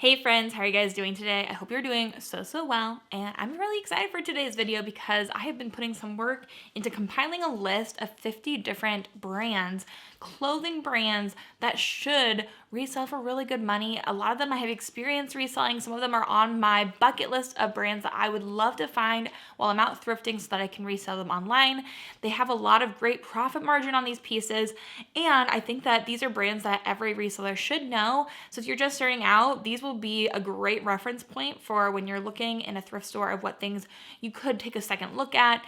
Hey friends, how are you guys doing today? I hope you're doing so well, and I'm really excited for today's video because I have been putting some work into compiling a list of 50 different brands, clothing brands that should resell for really good money. A lot of them I have experience reselling. Some of them are on my bucket list of brands that I would love to find while I'm out thrifting so that I can resell them online. They have a lot of great profit margin on these pieces, and I think that these are brands that every reseller should know. So if you're just starting out, these will be a great reference point for when you're looking in a thrift store of what things you could take a second look at.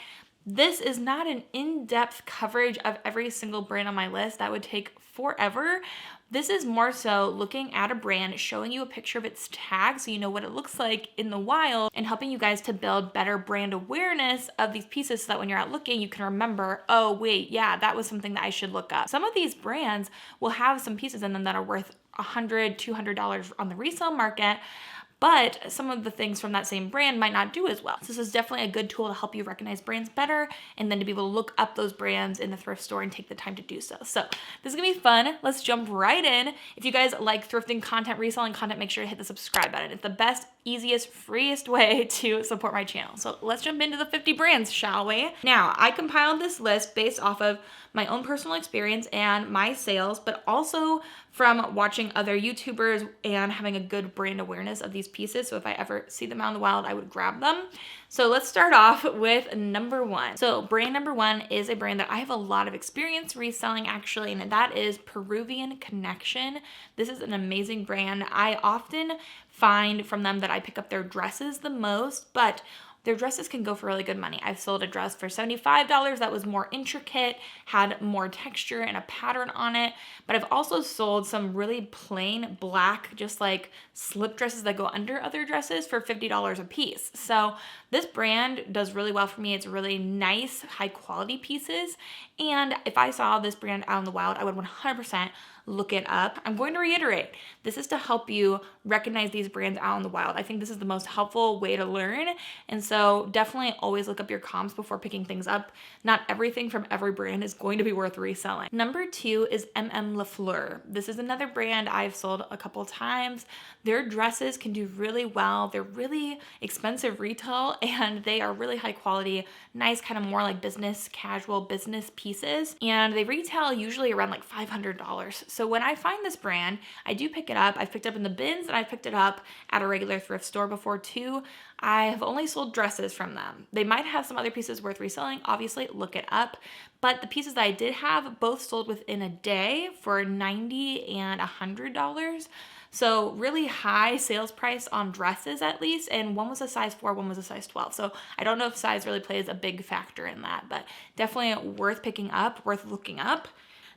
This is not an in-depth coverage of every single brand on my list. That would take forever. This is more so looking at a brand, showing you a picture of its tag so you know what it looks like in the wild, and helping you guys to build better brand awareness of these pieces so that when you're out looking, you can remember, oh wait, yeah, that was something that I should look up. Some of these brands will have some pieces in them that are worth $100, $200 on the resale market, but some of the things from that same brand might not do as well. So this is definitely a good tool to help you recognize brands better and then to be able to look up those brands in the thrift store and take the time to do so. So this is gonna be fun. Let's jump right in. If you guys like thrifting content, reselling content, make sure to hit the subscribe button. It's the best, easiest, freest way to support my channel. So let's jump into the 50 brands, shall we? Now, I compiled this list based off of my own personal experience and my sales, but also from watching other YouTubers and having a good brand awareness of these pieces. So if I ever see them out in the wild, I would grab them. So let's start off with number one. So brand number one is a brand that I have a lot of experience reselling actually, and that is Peruvian Connection. This is an amazing brand. I often find from them that I pick up their dresses the most, but their dresses can go for really good money. I've sold a dress for $75 that was more intricate, had more texture and a pattern on it, but I've also sold some really plain black, just like slip dresses that go under other dresses for $50 a piece. So this brand does really well for me. It's really nice, high quality pieces. And if I saw this brand out in the wild, I would 100% look it up. I'm going to reiterate, this is to help you recognize these brands out in the wild. I think this is the most helpful way to learn. And so definitely always look up your comps before picking things up. Not everything from every brand is going to be worth reselling. Number two is La Fleur. This is another brand I've sold a couple times. Their dresses can do really well. They're really expensive retail and they are really high quality, nice kind of more like business, casual business pieces. And they retail usually around like $500. So when I find this brand, I do pick it up. I've picked it up in the bins and I've picked it up at a regular thrift store before too. I have only sold dresses from them. They might have some other pieces worth reselling. Obviously, look it up. But the pieces that I did have both sold within a day for $90 and $100. So really high sales price on dresses at least. And one was a size 4, one was a size 12. So I don't know if size really plays a big factor in that, but definitely worth picking up, worth looking up.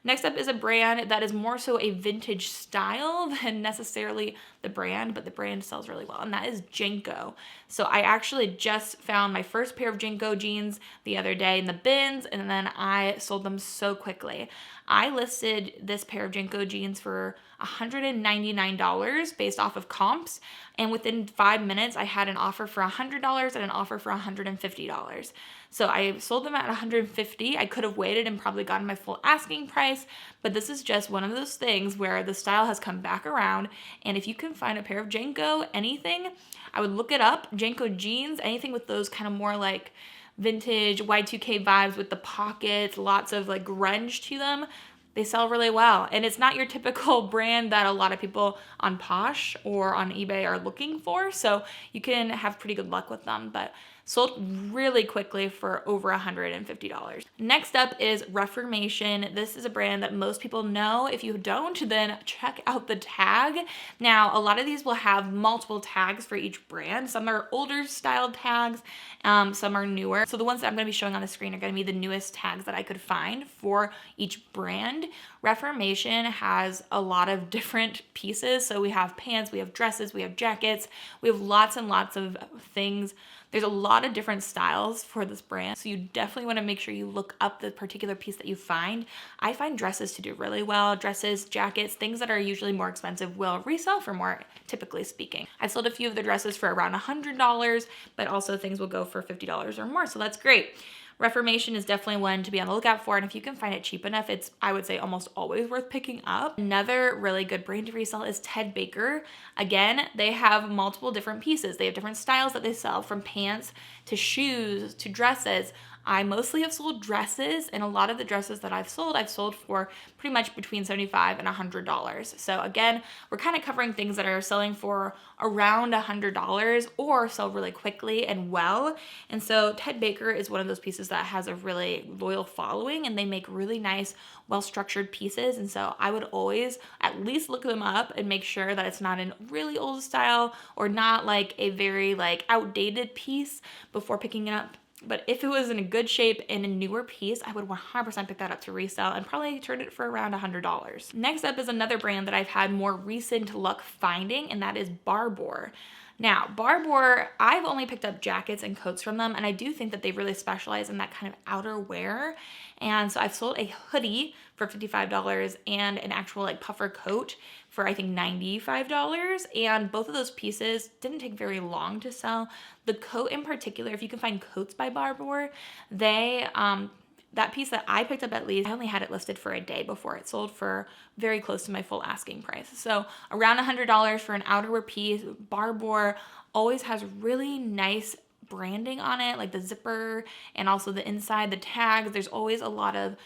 Next up is a brand that is more so a vintage style than necessarily the brand, but the brand sells really well, and that is Jinko. So I actually just found my first pair of Jinko jeans the other day in the bins, and then I sold them so quickly. I listed this pair of Jinko jeans for $199 based off of comps, and within 5 minutes I had an offer for $100 and an offer for $150. So I sold them at $150. I could have waited and probably gotten my full asking price, but this is just one of those things where the style has come back around, and if you can find a pair of Jinko, anything, I would look it up. Jinko jeans, anything with those kind of more like vintage Y2K vibes with the pockets, lots of like grunge to them, they sell really well. And it's not your typical brand that a lot of people on Posh or on eBay are looking for. So you can have pretty good luck with them, but sold really quickly for over $150. Next up is Reformation. This is a brand that most people know. If you don't, then check out the tag. Now, a lot of these will have multiple tags for each brand. Some are older style tags, some are newer. So the ones that I'm gonna be showing on the screen are gonna be the newest tags that I could find for each brand. Reformation has a lot of different pieces. So we have pants, we have dresses, we have jackets, we have lots and lots of things. There's a lot of different styles for this brand, so you definitely want to make sure you look up the particular piece that you find. I find dresses to do really well. Dresses, jackets, things that are usually more expensive will resell for more, typically speaking. I've sold a few of the dresses for around $100, but also things will go for $50 or more, so that's great. Reformation is definitely one to be on the lookout for, and if you can find it cheap enough, it's, I would say, almost always worth picking up. Another really good brand to resell is Ted Baker. Again, they have multiple different pieces. They have different styles that they sell, from pants to shoes to dresses. I mostly have sold dresses, and a lot of the dresses that I've sold for pretty much between $75 and $100. So again, we're kind of covering things that are selling for around $100 or sell really quickly and well. And so Ted Baker is one of those pieces that has a really loyal following, and they make really nice, well-structured pieces. And so I would always at least look them up and make sure that it's not in really old style or not like a very like outdated piece before picking it up. But if it was in a good shape and a newer piece, I would 100% pick that up to resell and probably turn it for around $100. Next up is another brand that I've had more recent luck finding, and that is Barbour. Now, Barbour, I've only picked up jackets and coats from them, and I do think that they really specialize in that kind of outerwear. And so I've sold a hoodie for $55 and an actual like puffer coat for I think $95. And both of those pieces didn't take very long to sell. The coat in particular, if you can find coats by Barbour, they, that piece that I picked up, at least, I only had it listed for a day before it sold for very close to my full asking price. So around $100 for an outerwear piece. Barbour always has really nice branding on it, like the zipper and also the inside, the tags. There's always a lot of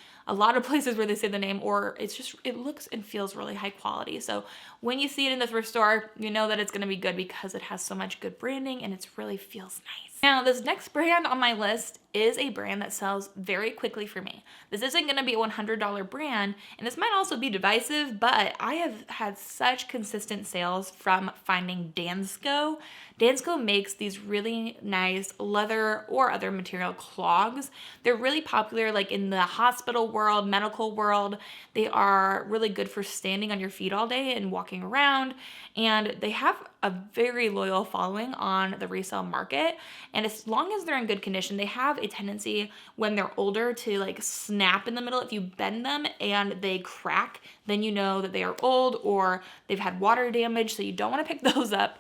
places where they say the name, or it's just, it looks and feels really high quality. So when you see it in the thrift store, you know that it's going to be good because it has so much good branding and it really feels nice. Now, this next brand on my list is a brand that sells very quickly for me. This isn't going to be a $100 brand, and this might also be divisive, but I have had such consistent sales from finding Dansko. Dansko makes these really nice leather or other material clogs. They're really popular like in the hospital world, medical world. They are really good for standing on your feet all day and walking around, and they have a very loyal following on the resale market. And as long as they're in good condition, they have a tendency when they're older to like snap in the middle. If you bend them and they crack, then you know that they are old or they've had water damage, so you don't want to pick those up.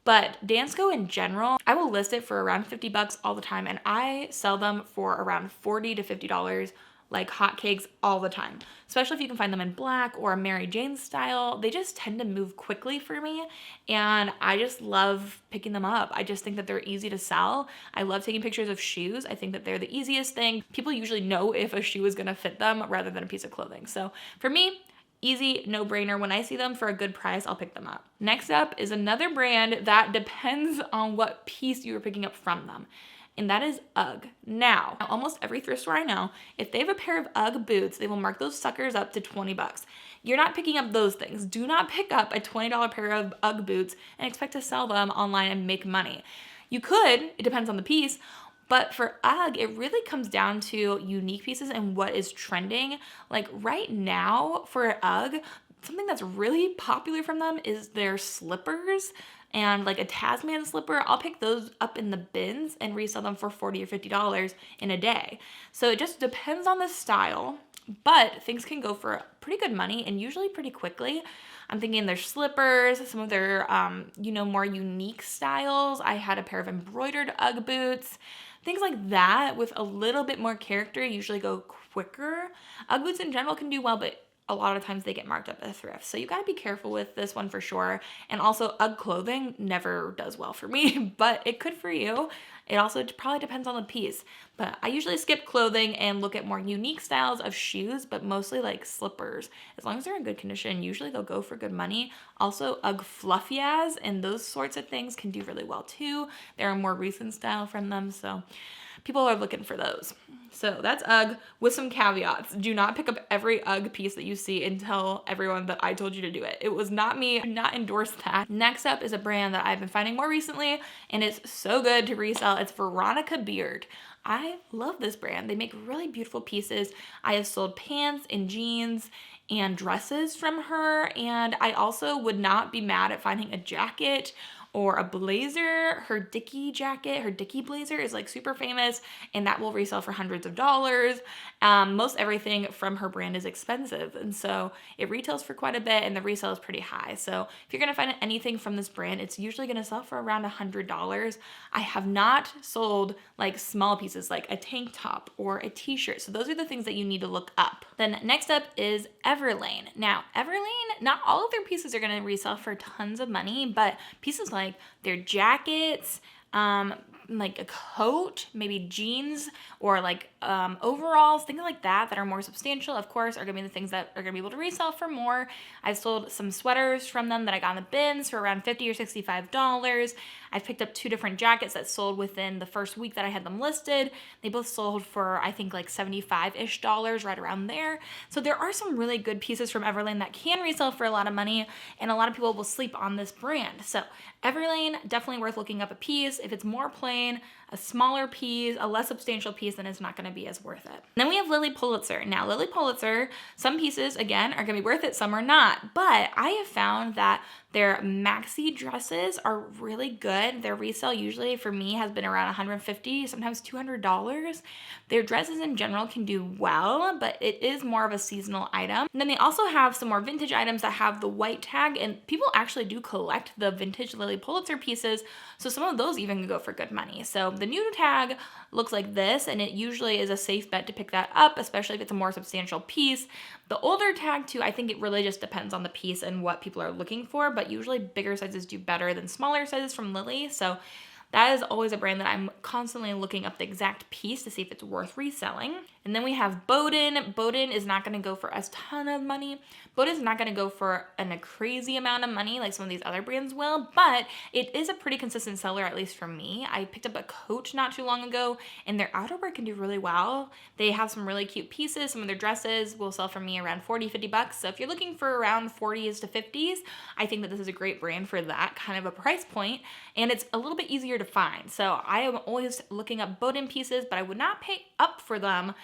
But Dansko in general, I will list it for around $50 all the time, and I sell them for around $40 to $50 like hotcakes all the time. Especially if you can find them in black or a Mary Jane style. They just tend to move quickly for me, and I just love picking them up. I just think that they're easy to sell. I love taking pictures of shoes. I think that they're the easiest thing. People usually know if a shoe is gonna fit them rather than a piece of clothing. So for me, easy, no-brainer. When I see them for a good price, I'll pick them up. Next up is another brand that depends on what piece you are picking up from them, and that is UGG. Now, almost every thrift store I know, if they have a pair of UGG boots, they will mark those suckers up to $20. You're not picking up those things. Do not pick up a $20 pair of UGG boots and expect to sell them online and make money. You could, it depends on the piece, but for UGG, it really comes down to unique pieces and what is trending. Like right now for UGG, something that's really popular from them is their slippers. And like a Tasman slipper, I'll pick those up in the bins and resell them for $40 or $50 in a day. So it just depends on the style, but things can go for pretty good money and usually pretty quickly. I'm thinking their slippers, some of their, more unique styles. I had a pair of embroidered UGG boots. Things like that with a little bit more character usually go quicker. UGG boots in general can do well, but a lot of times they get marked up at thrift. So you gotta be careful with this one for sure. And also UGG clothing never does well for me, but it could for you. It also probably depends on the piece. But I usually skip clothing and look at more unique styles of shoes, but mostly like slippers. As long as they're in good condition, usually they'll go for good money. Also UGG fluffias and those sorts of things can do really well too. They're a more recent style from them, so people are looking for those. So that's UGG with some caveats. Do not pick up every UGG piece that you see and tell everyone that I told you to do it. It was not me. I do not endorse that. Next up is a brand that I've been finding more recently, and it's so good to resell. It's Veronica Beard. I love this brand. They make really beautiful pieces. I have sold pants and jeans and dresses from her, and I also would not be mad at finding a jacket or a blazer. Her Dickie jacket, her Dickie blazer is like super famous, and that will resell for hundreds of dollars. Most everything from her brand is expensive, and so it retails for quite a bit, and the resale is pretty high. So if you're gonna find anything from this brand, it's usually gonna sell for around $100. I have not sold like small pieces pieces like a tank top or a t-shirt. So those are the things that you need to look up. Then next up is Everlane. Now, Everlane, not all of their pieces are gonna resell for tons of money, but pieces like their jackets, like a coat, maybe jeans, or like overalls, things like that are more substantial, of course, are gonna be the things that are gonna be able to resell for more. I've sold some sweaters from them that I got in the bins for around $50 or $65. I've picked up 2 different jackets that sold within the first week that I had them listed. They both sold for, I think, like $75-ish, right around there. So there are some really good pieces from Everlane that can resell for a lot of money, and a lot of people will sleep on this brand. So Everlane, definitely worth looking up a piece. If it's more plain, a smaller piece, a less substantial piece, then it's not gonna be as worth it. And then we have Pulitzer. Now, Pulitzer, some pieces, again, are gonna be worth it, some are not. But I have found that their maxi dresses are really good. Their resale usually for me has been around $150, sometimes $200. Their dresses in general can do well, but it is more of a seasonal item. And then they also have some more vintage items that have the white tag, and people actually do collect the vintage Pulitzer pieces, so some of those even can go for good money. So the new tag looks like this, and it usually is a safe bet to pick that up, especially if it's a more substantial piece. The older tag too, I think it really just depends on the piece and what people are looking for, but usually bigger sizes do better than smaller sizes from Lily. So that is always a brand that I'm constantly looking up the exact piece to see if it's worth reselling. And then we have Beholden. Beholden is not gonna go for a ton of money. Beholden is not gonna go for a crazy amount of money like some of these other brands will, but it is a pretty consistent seller, at least for me. I picked up a coat not too long ago, and their outerwear can do really well. They have some really cute pieces. Some of their dresses will sell for me around $40-50. So if you're looking for around 40s to 50s, I think that this is a great brand for that kind of a price point, and it's a little bit easier to find. So I am always looking up Beholden pieces, but I would not pay up for them,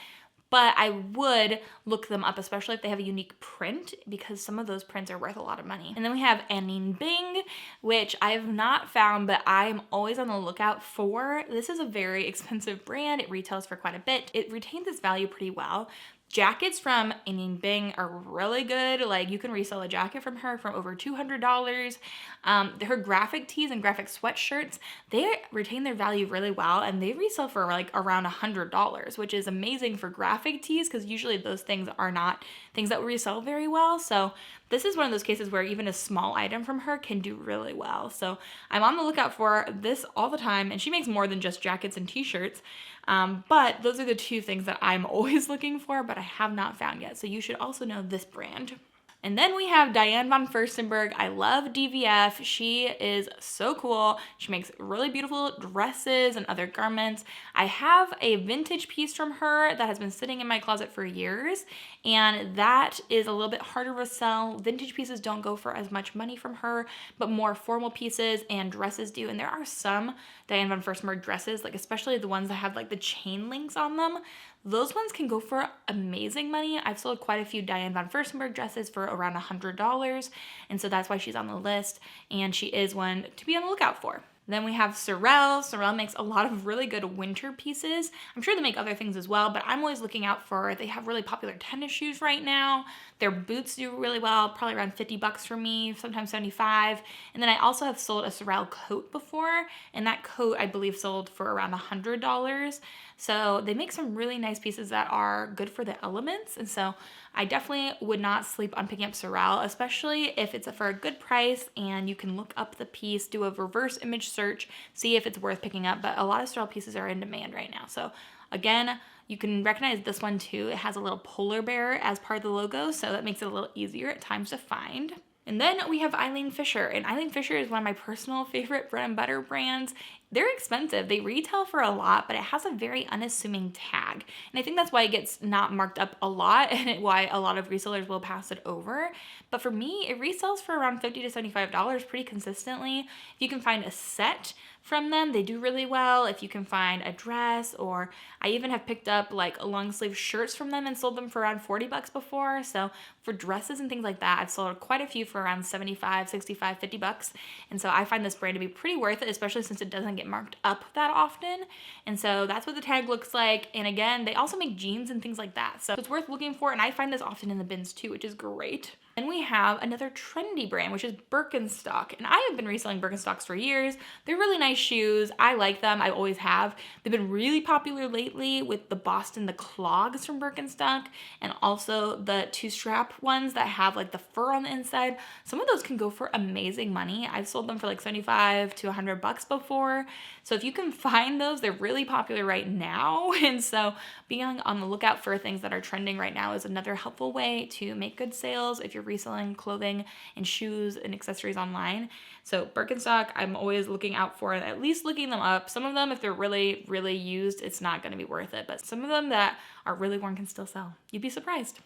but I would look them up, especially if they have a unique print, because some of those prints are worth a lot of money. And then we have Anine Bing, which I have not found, but I'm always on the lookout for. This is a very expensive brand. It retails for quite a bit. It retains its value pretty well. Jackets from Anine Bing are really good. Like, you can resell a jacket from her for over $200. Her graphic tees and graphic sweatshirts, they retain their value really well, and they resell for like around $100, which is amazing for graphic tees, because usually those things are not things that resell very well. So this is one of those cases where even a small item from her can do really well. So I'm on the lookout for this all the time, and she makes more than just jackets and t-shirts. But those are the 2 things that I'm always looking for, but I have not found yet. So you should also know this brand. And then we have Diane von Furstenberg. I love DVF. She is so cool. She makes really beautiful dresses and other garments. I have a vintage piece from her that has been sitting in my closet for years, and that is a little bit harder to sell. Vintage pieces don't go for as much money from her, but more formal pieces and dresses do. And there are some Diane von Furstenberg dresses, like especially the ones that have like the chain links on them. Those ones can go for amazing money. I've sold quite a few Diane von Furstenberg dresses for around $100, and so that's why she's on the list, and she is one to be on the lookout for. Then we have Sorel. Sorel makes a lot of really good winter pieces. I'm sure they make other things as well, but I'm always looking out for, they have really popular tennis shoes right now. Their boots do really well, probably around $50 for me, sometimes 75. And then I also have sold a Sorel coat before, and that coat I believe sold for around $100. So they make some really nice pieces that are good for the elements. And so I definitely would not sleep on picking up Sorel, especially if it's for a good price and you can look up the piece, do a reverse image search, see if it's worth picking up. But a lot of Sorel pieces are in demand right now. So again, you can recognize this one too. It has a little polar bear as part of the logo, so that makes it a little easier at times to find. And then we have Eileen Fisher, and Eileen Fisher is one of my personal favorite bread and butter brands. They're expensive. They retail for a lot, but it has a very unassuming tag. And I think that's why it gets not marked up a lot and why a lot of resellers will pass it over. But for me, it resells for around $50 to $75 pretty consistently. If you can find a set from them, they do really well. If you can find a dress, or I even have picked up like long sleeve shirts from them and sold them for around $40 before. So for dresses and things like that, I've sold quite a few for around $75, $65, $50. And so I find this brand to be pretty worth it, especially since it doesn't get marked up that often. And so that's what the tag looks like. And again, they also make jeans and things like that. So it's worth looking for. And I find this often in the bins too, which is great. And we have another trendy brand, which is Birkenstock. And I have been reselling Birkenstocks for years. They're really nice shoes. I like them. I always have. They've been really popular lately with the the clogs from Birkenstock, and also the two-strap ones that have like the fur on the inside. Some of those can go for amazing money. I've sold them for like 75 to 100 bucks before. So if you can find those, they're really popular right now. And so being on the lookout for things that are trending right now is another helpful way to make good sales if you're reselling clothing and shoes and accessories online. So Birkenstock, I'm always looking out for, at least looking them up. Some of them, if they're really, really used, it's not going to be worth it. But some of them that are really worn can still sell. You'd be surprised.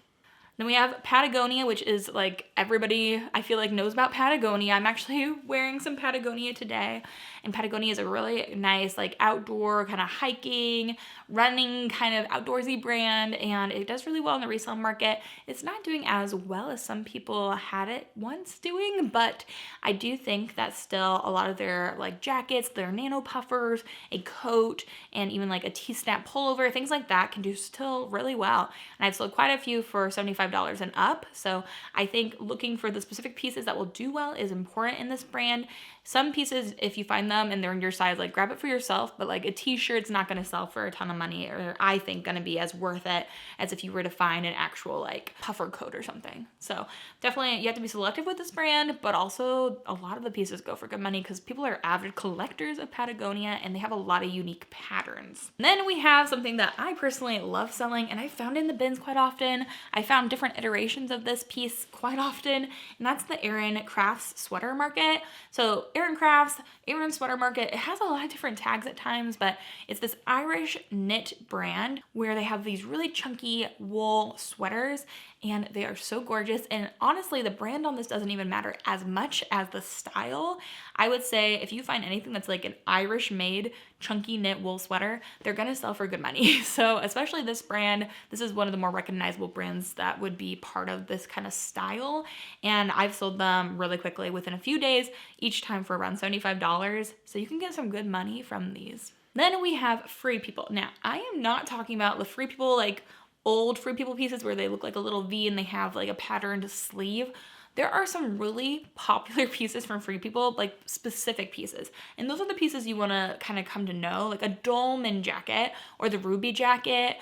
Then we have Patagonia, which is like everybody I feel like knows about Patagonia. I'm actually wearing some Patagonia today. And Patagonia is a really nice like outdoor kind of hiking, running kind of outdoorsy brand. And it does really well in the resale market. It's not doing as well as some people had it once doing, but I do think that still a lot of their like jackets, their nano puffers, a coat, and even like a T-snap pullover, things like that can do still really well. And I've sold quite a few for $75 and up. So I think looking for the specific pieces that will do well is important in this brand. Some pieces, if you find them and they're in your size, like grab it for yourself, but like a t-shirt's not going to sell for a ton of money, or I think going to be as worth it as if you were to find an actual like puffer coat or something. So definitely you have to be selective with this brand, but also a lot of the pieces go for good money because people are avid collectors of Patagonia and they have a lot of unique patterns. And then we have something that I personally love selling and I found in the bins quite often. I found different iterations of this piece quite often, and that's the Aran Crafts sweater market. So Aran Crafts, Aran sweater market, it has a lot of different tags at times, but it's this Irish knit brand where they have these really chunky wool sweaters and they are so gorgeous. And honestly, the brand on this doesn't even matter as much as the style. I would say if you find anything that's like an Irish made chunky knit wool sweater, they're gonna sell for good money. So especially this brand, this is one of the more recognizable brands that would be part of this kind of style. And I've sold them really quickly within a few days, each time for around $75. So you can get some good money from these. Then we have Free People. Now, I am not talking about the Free People like old Free People pieces where they look like a little V and they have like a patterned sleeve. There are some really popular pieces from Free People, like specific pieces. And those are the pieces you want to kind of come to know, like a dolman jacket or the ruby jacket,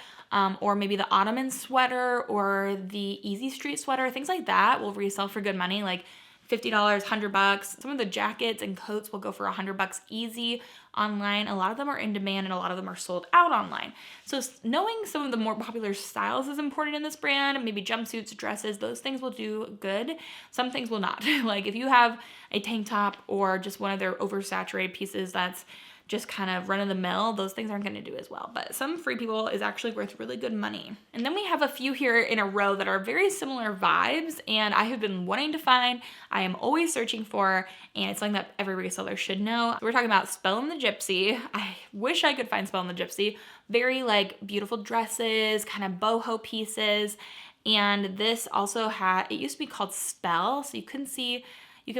or maybe the ottoman sweater or the easy street sweater, things like that will resell for good money, like $50, $100. Some of the jackets and coats will go for $100 easy online. A lot of them are in demand and a lot of them are sold out online. So knowing some of the more popular styles is important in this brand. Maybe jumpsuits, dresses, those things will do good. Some things will not. Like if you have a tank top or just one of their oversaturated pieces that's just kind of run of the mill, those things aren't going to do as well. But some Free People is actually worth really good money. And then we have a few here in a row that are very similar vibes and I have been wanting to find, I am always searching for, and it's something that every reseller should know. We're talking about Spell and the Gypsy. I wish I could find Spell and the Gypsy. Very like beautiful dresses, kind of boho pieces. And this also had, it used to be called Spell, so you can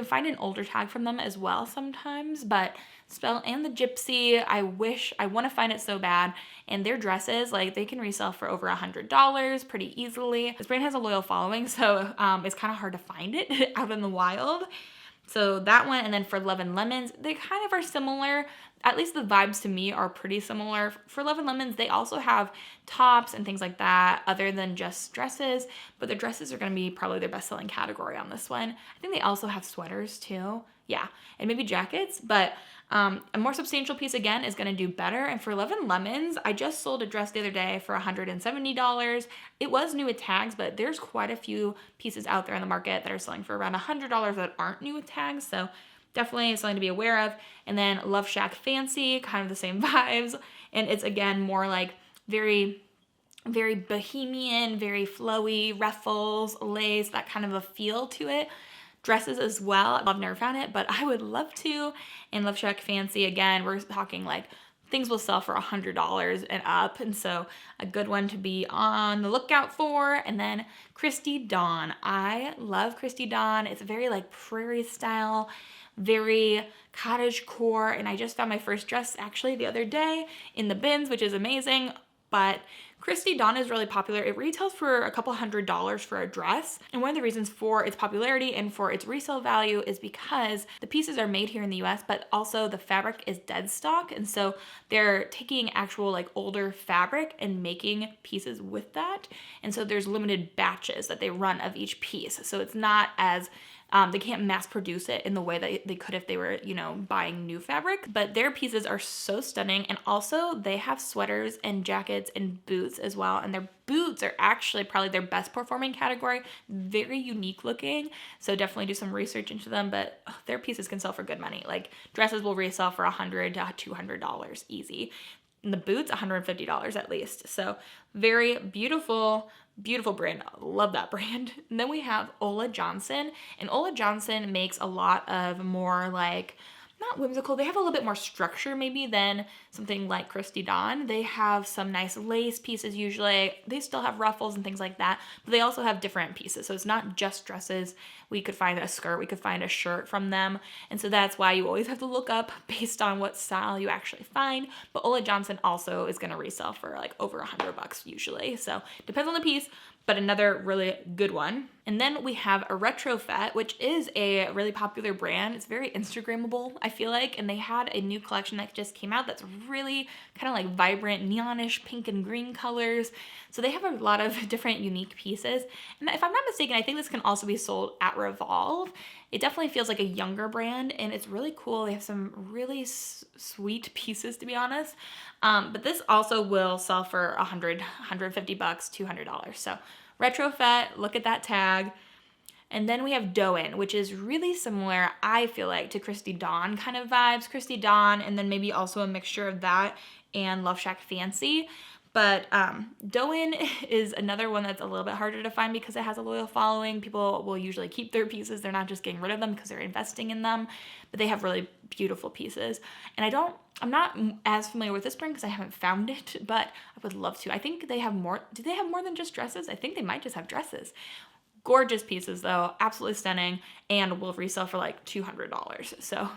find an older tag from them as well sometimes, but Spell and the Gypsy, I want to find it so bad. And their dresses, like they can resell for over $100 pretty easily. This brand has a loyal following, so it's kind of hard to find it out in the wild. So that one, and then for Love and Lemons, they kind of are similar. At least the vibes to me are pretty similar. For Love and Lemons, they also have tops and things like that other than just dresses, but the dresses are going to be probably their best-selling category on this one. I think they also have sweaters too. Yeah, and maybe jackets, but a more substantial piece again is going to do better. And for Love and Lemons, I just sold a dress the other day for $170. It was new with tags, but there's quite a few pieces out there in the market that are selling for around $100 that aren't new with tags. So definitely something to be aware of. And then Love Shack Fancy, kind of the same vibes. And it's again more like very bohemian, very flowy, ruffles, lace, that kind of a feel to it. Dresses as well. I've never found it, but I would love to. And Love Shack Fancy, again, we're talking like things will sell for $100 and up. And so a good one to be on the lookout for. And then Christy Dawn. I love Christy Dawn. It's very like prairie style, very cottage core. And I just found my first dress actually the other day in the bins, which is amazing. But Christy Dawn is really popular. It retails for a couple $100s for a dress. And one of the reasons for its popularity and for its resale value is because the pieces are made here in the US, but also the fabric is dead stock. And so they're taking actual like older fabric and making pieces with that. And so there's limited batches that they run of each piece. So it's not as they can't mass produce it in the way that they could if they were, you know, buying new fabric, but their pieces are so stunning. And also they have sweaters and jackets and boots as well. And their boots are actually probably their best performing category, very unique looking. So definitely do some research into them, but their pieces can sell for good money. Like dresses will resell for $100 to $200 easy. And the boots, $150 at least. So very beautiful, beautiful brand. Love that brand. And then we have Ulla Johnson. And Ulla Johnson makes a lot of more like, not whimsical, they have a little bit more structure maybe than something like Christy Dawn. They have some nice lace pieces usually. They still have ruffles and things like that, but they also have different pieces. So it's not just dresses. We could find a skirt, we could find a shirt from them. And so that's why you always have to look up based on what style you actually find. But Ulla Johnson also is gonna resell for like over $100 usually. So depends on the piece, but another really good one. And then we have a Retrofit, which is a really popular brand. It's very Instagrammable, I feel like, and they had a new collection that just came out that's really kind of like vibrant neonish pink and green colors. So they have a lot of different unique pieces. And if I'm not mistaken, I think this can also be sold at Revolve. It definitely feels like a younger brand and it's really cool. They have some really sweet pieces, to be honest. But this also will sell for $100, $150, $200. So Retrofit, look at that tag. And then we have Doen, which is really similar, I feel like, to Christy Dawn kind of vibes. Christy Dawn, and then maybe also a mixture of that and Love Shack Fancy. But Doen is another one that's a little bit harder to find because it has a loyal following. People will usually keep their pieces. They're not just getting rid of them because they're investing in them, but they have really beautiful pieces. And I'm not as familiar with this brand because I haven't found it, but I would love to. I think they have more. Do they have more than just dresses? I think they might just have dresses. Gorgeous pieces though, absolutely stunning, and will resell for like $200. So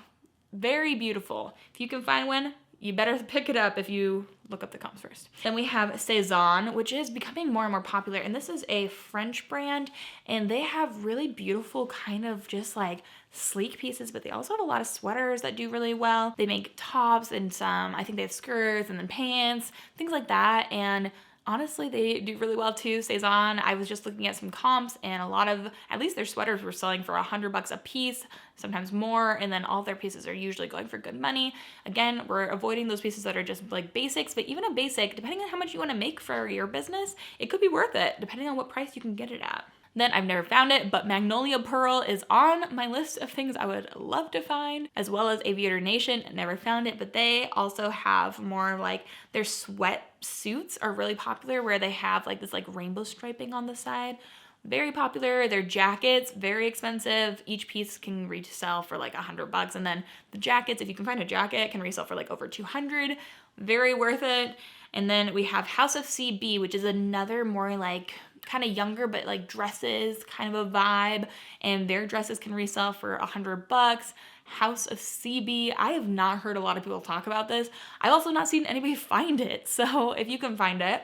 very beautiful. If you can find one, you better pick it up if you look up the comps first. Then we have Cezanne, which is becoming more and more popular. And this is a French brand and they have really beautiful kind of just like sleek pieces, but they also have a lot of sweaters that do really well. They make tops and some, I think they have skirts and then pants, things like that. And honestly, they do really well too. Cezanne, I was just looking at some comps and a lot of, at least their sweaters were selling for $100 a piece, sometimes more. And then all their pieces are usually going for good money. Again, we're avoiding those pieces that are just like basics, but even a basic, depending on how much you want to make for your business, it could be worth it depending on what price you can get it at. Then I've never found it, but Magnolia Pearl is on my list of things I would love to find, as well as Aviator Nation. Never found it, but they also have more like their sweat suits are really popular where they have like this like rainbow striping on the side. Very popular. Their jackets, very expensive. Each piece can resell for like $100. And then the jackets, if you can find a jacket, can resell for like over $200. Very worth it. And then we have House of CB, which is another more like kind of younger, but like dresses kind of a vibe. And their dresses can resell for $100. House of CB. I have not heard a lot of people talk about this. I've also not seen anybody find it. So if you can find it,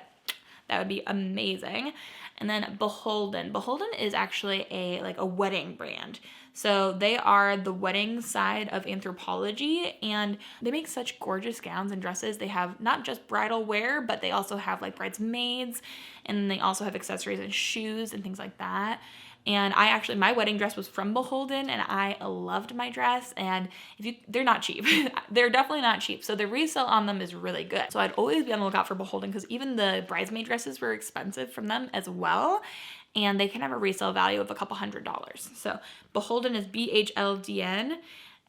that would be amazing. And then Beholden. Beholden is actually a wedding brand. So they are the wedding side of Anthropologie and they make such gorgeous gowns and dresses. They have not just bridal wear, but they also have like bridesmaids and they also have accessories and shoes and things like that. And my wedding dress was from Beholden and I loved my dress. And they're not cheap. They're definitely not cheap. So the resale on them is really good. So I'd always be on the lookout for Beholden because even the bridesmaid dresses were expensive from them as well. And they can have a resale value of a couple $100. So Beholden is BHLDN.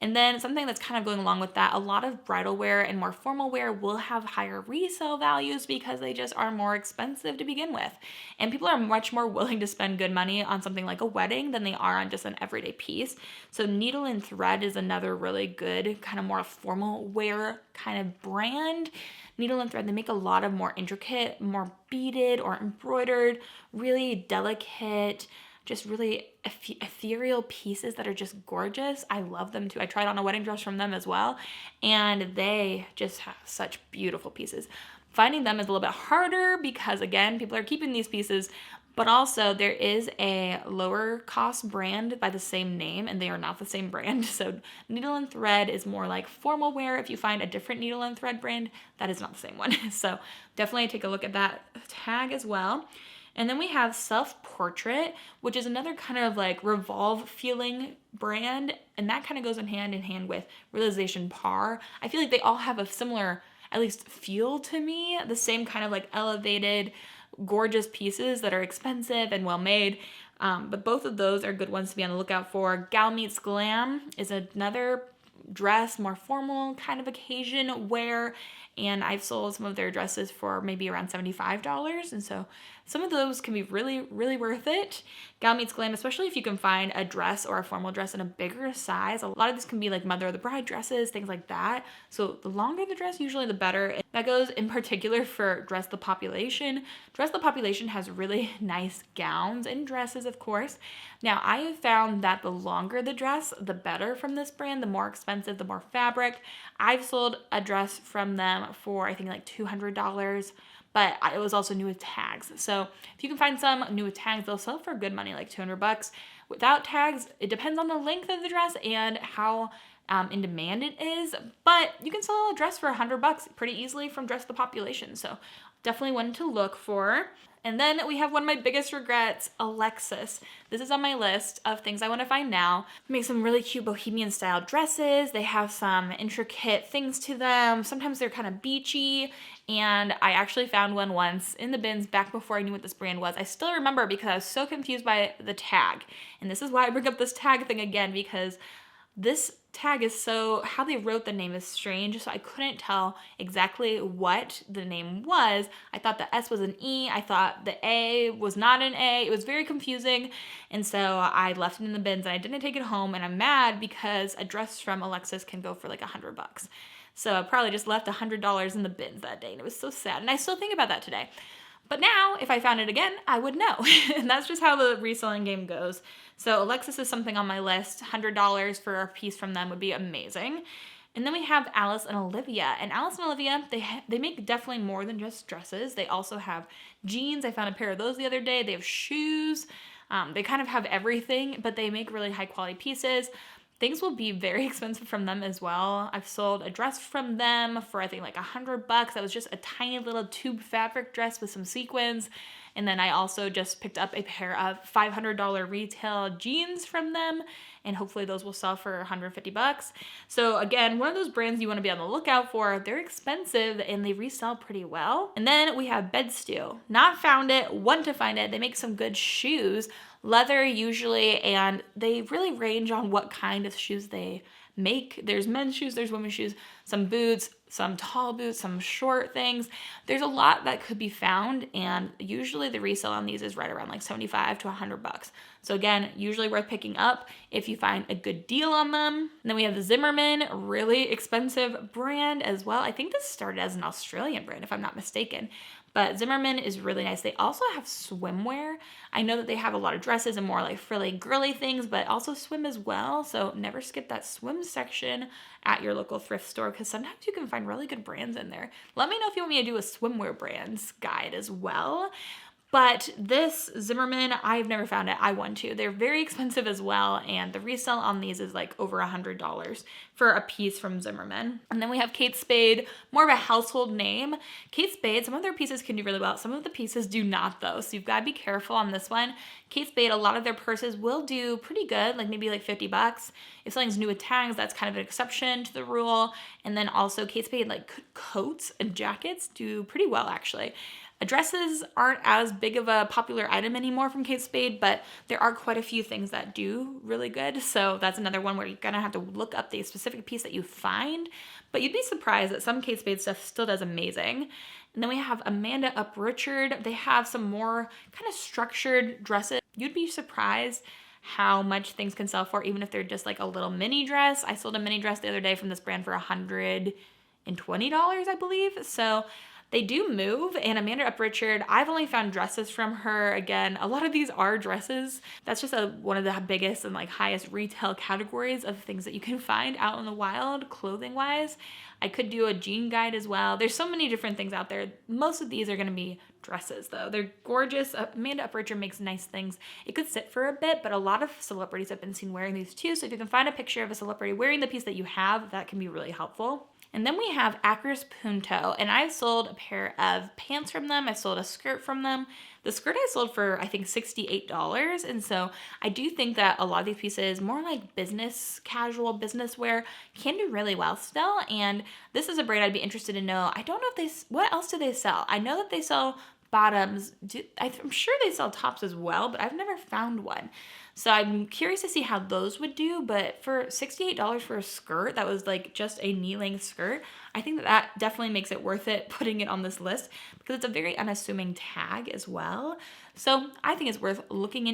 And then something that's kind of going along with that, a lot of bridal wear and more formal wear will have higher resale values because they just are more expensive to begin with. And people are much more willing to spend good money on something like a wedding than they are on just an everyday piece. So Needle and Thread is another really good kind of more formal wear kind of brand. Needle and Thread, they make a lot of more intricate, more beaded or embroidered, really delicate, just really ethereal pieces that are just gorgeous. I love them too. I tried on a wedding dress from them as well, and they just have such beautiful pieces. Finding them is a little bit harder because, again, people are keeping these pieces, but also there is a lower cost brand by the same name, and they are not the same brand. So Needle and Thread is more like formal wear. If you find a different Needle and Thread brand, that is not the same one. So definitely take a look at that tag as well. And then we have Self Portrait, which is another kind of like Revolve feeling brand. And that kind of goes in hand with Realization Par. I feel like they all have a similar, at least feel to me, the same kind of like elevated, gorgeous pieces that are expensive and well made. But both of those are good ones to be on the lookout for. Gal Meets Glam is another dress, more formal kind of occasion wear. And I've sold some of their dresses for maybe around $75. And so some of those can be really, really worth it. Gal Meets Glam, especially if you can find a dress or a formal dress in a bigger size. A lot of this can be like mother of the bride dresses, things like that. So the longer the dress, usually the better. And that goes in particular for Dress the Population. Dress the Population has really nice gowns and dresses, of course. Now, I have found that the longer the dress, the better from this brand, the more expensive, the more fabric. I've sold a dress from them for, I think, like $200, but it was also new with tags. So if you can find some new with tags, they'll sell for good money, like $200. Without tags, it depends on the length of the dress and how in demand it is, but you can sell a dress for $100 pretty easily from Dress the Population. So definitely one to look for. And then we have one of my biggest regrets, Alexis. This is on my list of things I want to find now. Make some really cute bohemian style dresses. They have some intricate things to them. Sometimes they're kind of beachy. And I actually found one once in the bins back before I knew what this brand was. I still remember because I was so confused by the tag. And this is why I bring up this tag thing again, because this tag is so, how they wrote the name is strange, so I couldn't tell exactly what the name was. I thought the S was an E, I thought the A was not an A. It was very confusing, and so I left it in the bins and I didn't take it home, and I'm mad because a dress from Alexis can go for like $100. So I probably just left $100 in the bins that day, and it was so sad, and I still think about that today. But now, if I found it again, I would know. And that's just how the reselling game goes. So Alexis is something on my list. $100 for a piece from them would be amazing. And then we have Alice and Olivia. And Alice and Olivia, they make definitely more than just dresses. They also have jeans. I found a pair of those the other day. They have shoes. They kind of have everything, but they make really high quality pieces. Things will be very expensive from them as well. I've sold a dress from them for I think like $100. That was just a tiny little tube fabric dress with some sequins. And then I also just picked up a pair of $500 retail jeans from them. And hopefully those will sell for $150. So again, one of those brands you want to be on the lookout for. They're expensive and they resell pretty well. And then we have Bed Stew. Not found it, want to find it. They make some good shoes. Leather usually, and they really range on what kind of shoes they make. There's men's shoes, there's women's shoes, some boots, some tall boots, some short things. There's a lot that could be found, and usually the resale on these is right around like $75 to $100. So again, usually worth picking up if you find a good deal on them. And then we have the Zimmermann, really expensive brand as well. I think this started as an Australian brand if I'm not mistaken. But Zimmermann is really nice. They also have swimwear. I know that they have a lot of dresses and more like frilly, girly things, but also swim as well. So never skip that swim section at your local thrift store because sometimes you can find really good brands in there. Let me know if you want me to do a swimwear brands guide as well. But this Zimmermann, I've never found it. I want to. They're very expensive as well, and the resale on these is like over $100 for a piece from Zimmermann. And then we have Kate Spade, more of a household name. Kate Spade, some of their pieces can do really well. Some of the pieces do not though, so you've got to be careful on this one. Kate Spade, a lot of their purses will do pretty good, like maybe like $50. If something's new with tags, that's kind of an exception to the rule. And then also Kate Spade, like coats and jackets do pretty well actually. Dresses aren't as big of a popular item anymore from Kate Spade, but there are quite a few things that do really good. So that's another one where you're gonna have to look up the specific piece that you find, but you'd be surprised that some Kate Spade stuff still does amazing. And then we have Amanda Up Richard. They have some more kind of structured dresses. You'd be surprised how much things can sell for, even if they're just like a little mini dress. I sold a mini dress the other day from this brand for $120, I believe. So They do move, and Amanda Uprichard, I've only found dresses from her. Again, a lot of these are dresses. That's just one of the biggest and like highest retail categories of things that you can find out in the wild, clothing wise. I could do a jean guide as well. There's so many different things out there. Most of these are gonna be dresses though. They're gorgeous. Amanda Uprichard makes nice things. It could sit for a bit, but a lot of celebrities have been seen wearing these too. So if you can find a picture of a celebrity wearing the piece that you have, that can be really helpful. And then we have Acres Punto, and I've sold a pair of pants from them. I sold a skirt from them. The skirt I sold for, I think, $68. And so I do think that a lot of these pieces, more like business, casual business wear, can do really well still. And this is a brand I'd be interested to know. I don't know if what else do they sell? I know that they sell bottoms. I'm sure they sell tops as well, but I've never found one. So I'm curious to see how those would do, but for $68 for a skirt that was like just a knee-length skirt, I think that definitely makes it worth it putting it on this list because it's a very unassuming tag as well. So I think it's worth looking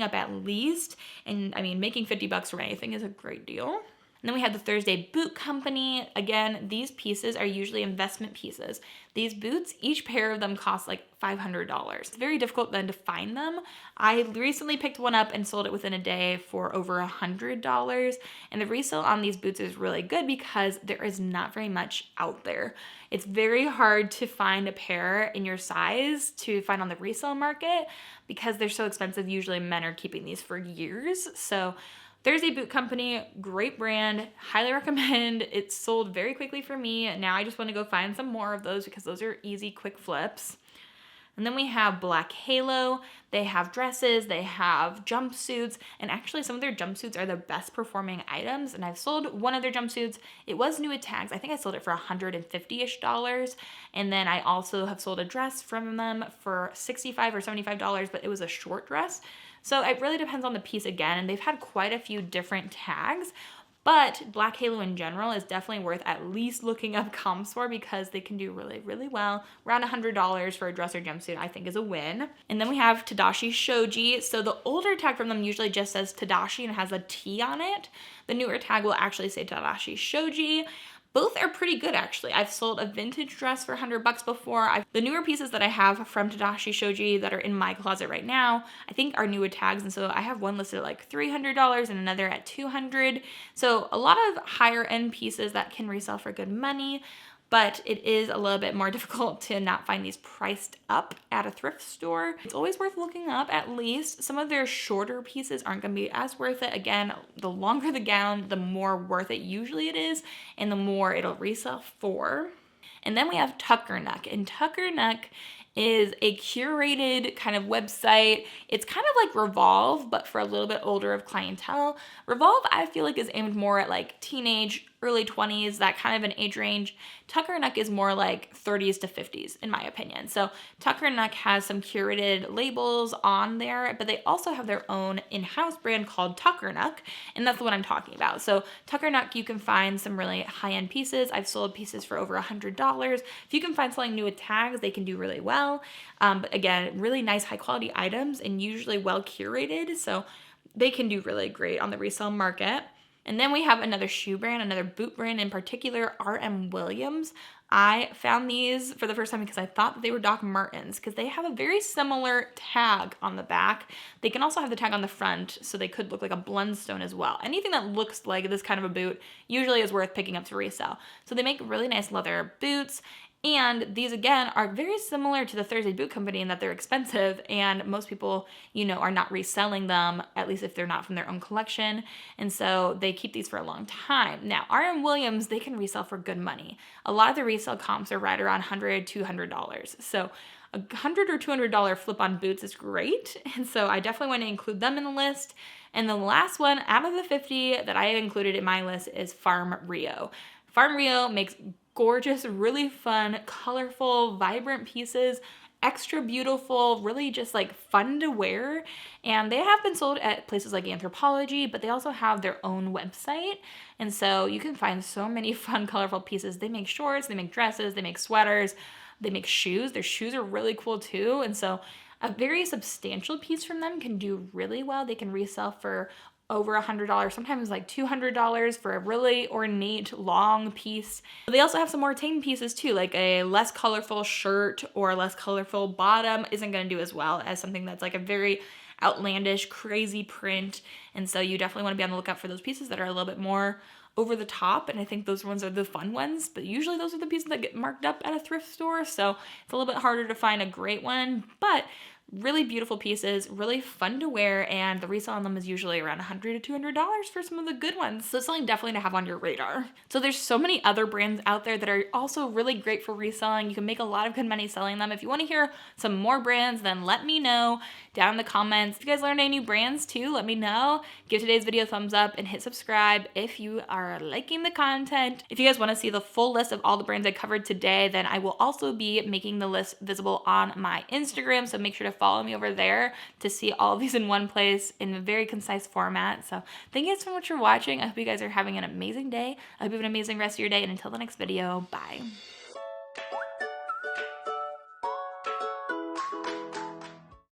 up at least, and I mean, making $50 from anything is a great deal. And then we have the Thursday Boot Company. Again, these pieces are usually investment pieces. These boots, each pair of them cost like $500. It's very difficult then to find them. I recently picked one up and sold it within a day for over $100. And the resale on these boots is really good because there is not very much out there. It's very hard to find a pair in your size to find on the resale market because they're so expensive. Usually men are keeping these for years. So Thursday Boot Company, great brand, highly recommend. It's sold very quickly for me. Now I just want to go find some more of those because those are easy, quick flips. And then we have Black Halo. They have dresses, they have jumpsuits, and actually some of their jumpsuits are the best performing items. And I've sold one of their jumpsuits. It was new with tags. I think I sold it for $150-ish. And then I also have sold a dress from them for $65 or $75, but it was a short dress. So it really depends on the piece again, and they've had quite a few different tags, but Black Halo in general is definitely worth at least looking up comps for because they can do really, really well. Around $100 for a dress or jumpsuit I think is a win. And then we have Tadashi Shoji. So the older tag from them usually just says Tadashi and has a T on it. The newer tag will actually say Tadashi Shoji. Both are pretty good actually. I've sold a vintage dress for $100 before. The newer pieces that I have from Tadashi Shoji that are in my closet right now, I think are newer tags, and so I have one listed at like $300 and another at $200. So a lot of higher end pieces that can resell for good money, but it is a little bit more difficult to not find these priced up at a thrift store. It's always worth looking up at least. Some of their shorter pieces aren't gonna be as worth it. Again, the longer the gown, the more worth it usually it is, and the more it'll resell for. And then we have Tuckernuck, and Tuckernuck is a curated kind of website. It's kind of like Revolve, but for a little bit older of clientele. Revolve, I feel like, is aimed more at like teenage, early 20s, that kind of an age range. Tuckernuck is more like 30s to 50s, in my opinion. So Tuckernuck has some curated labels on there, but they also have their own in-house brand called Tuckernuck, and that's the one I'm talking about. So Tuckernuck, you can find some really high-end pieces. I've sold pieces for over $100. If you can find something new with tags, they can do really well. But again, really nice, high-quality items and usually well curated, so they can do really great on the resale market. And then we have another shoe brand, another boot brand in particular, RM Williams. I found these for the first time because I thought that they were Doc Martens because they have a very similar tag on the back. They can also have the tag on the front, so they could look like a Blundstone as well. Anything that looks like this kind of a boot usually is worth picking up to resell. So they make really nice leather boots. And these, again, are very similar to the Thursday Boot Company in that they're expensive and most people, are not reselling them, at least if they're not from their own collection. And so they keep these for a long time. Now, RM Williams, they can resell for good money. A lot of the resale comps are right around $100, $200. So a $100 or $200 flip on boots is great. And so I definitely want to include them in the list. And the last one out of the 50 that I have included in my list is Farm Rio. Farm Rio makes gorgeous, really fun, colorful, vibrant pieces, extra beautiful, really just like fun to wear. And they have been sold at places like Anthropologie, but they also have their own website. And so you can find so many fun, colorful pieces. They make shorts, they make dresses, they make sweaters, they make shoes. Their shoes are really cool too. And so a very substantial piece from them can do really well. They can resell for over $100, sometimes like $200 for a really ornate long piece. They also have some more tame pieces too, like a less colorful shirt or a less colorful bottom isn't gonna do as well as something that's like a very outlandish, crazy print. And so you definitely wanna be on the lookout for those pieces that are a little bit more over the top, and I think those ones are the fun ones, but usually those are the pieces that get marked up at a thrift store, so it's a little bit harder to find a great one, but really beautiful pieces, really fun to wear, and the resale on them is usually around $100 to $200 for some of the good ones. So it's something definitely to have on your radar. So there's so many other brands out there that are also really great for reselling. You can make a lot of good money selling them. If you want to hear some more brands, then let me know down in the comments. If you guys learned any new brands too, let me know. Give today's video a thumbs up and hit subscribe if you are liking the content. If you guys want to see the full list of all the brands I covered today, then I will also be making the list visible on my Instagram, so make sure to follow me over there to see all of these in one place in a very concise format. So thank you guys so much for watching. I hope you guys are having an amazing day. I hope you have an amazing rest of your day, and until the next video, bye.